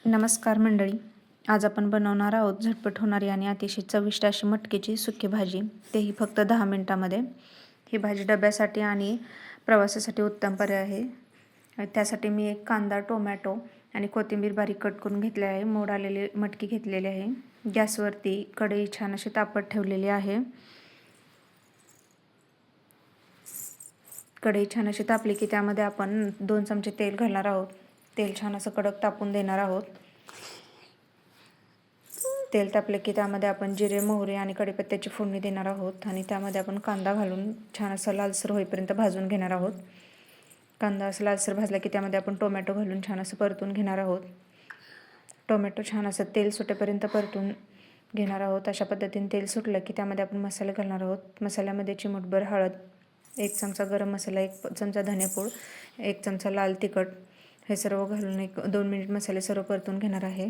नमस्कार मंडळी. आज आपण बनवणार आहोत झटपट होणारी आणि अतिशय चविष्ट अशी मटकीची सुकी भाजी, तेही फक्त 10 मिनिटामध्ये. ही भाजी डब्यासाठी आणि प्रवासासाठी उत्तम पर्याय आहे. त्यासाठी मी एक कांदा, टोमॅटो आणि कोथिंबीर बारीक कट करून घेतले आहे. मोड आलेली मटकी घेतलेली आहे. गॅसवरती कढई छान अशी तापत ठेवलेली आहे. कढई छान अशी तापली की त्यामध्ये आपण 2 चमचे तेल घालणार आहोत. तेल छान असं कडक तापून देणार आहोत. तेल तापले की त्यामध्ये आपण जिरे, मोहरी आणि कढीपत्त्याची फोडणी देणार आहोत आणि त्यामध्ये आपण कांदा घालून छान असं लालसर होईपर्यंत भाजून घेणार आहोत. कांदा असं लालसर भाजला की त्यामध्ये आपण टोमॅटो घालून छान असं परतून घेणार आहोत. टोमॅटो छान असं तेल सुटेपर्यंत परतून घेणार आहोत. अशा पद्धतीने तेल सुटलं की त्यामध्ये आपण मसाले घालणार आहोत. मसाल्यामध्ये चिमूटभर हळद, 1 चमचा गरम मसाला, 1 चमचा धनेपूड, 1 चमचा लाल तिखट, हे सर्व घालून 1-2 मिनिट मसाले सर्व परतून घेणार आहे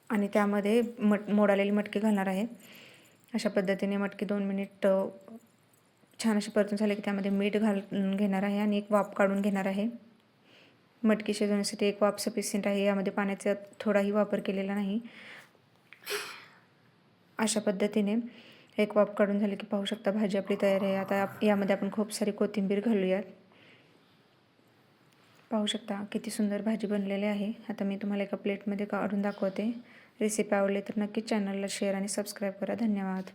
आणि त्यामध्ये मोड आलेली मटकी घालणार आहे. अशा पद्धतीने मटकी 2 मिनिट छान अशी परतून झाली की त्यामध्ये मीठ घालून घेणार आहे आणि एक वाफ काढून घेणार आहे. मटकी शिजवण्यासाठी एक वाफ सफिशियंट आहे. यामध्ये पाण्याचा थोडाही वापर केलेला नाही. अशा पद्धतीने एक वाफ काढून झाली की पाहू शकता भाजी आपली तयार आहे. आता यामध्ये आपण खूप सारी कोथिंबीर घालूयात. पाहू शकता किती सुंदर भाजी बनलेली आहे. आता मी तुम्हाला एका प्लेटमध्ये काढून दाखवते. रेसिपी आवडली तर नक्कीच चॅनलला शेअर आणि सबस्क्राईब करा. धन्यवाद.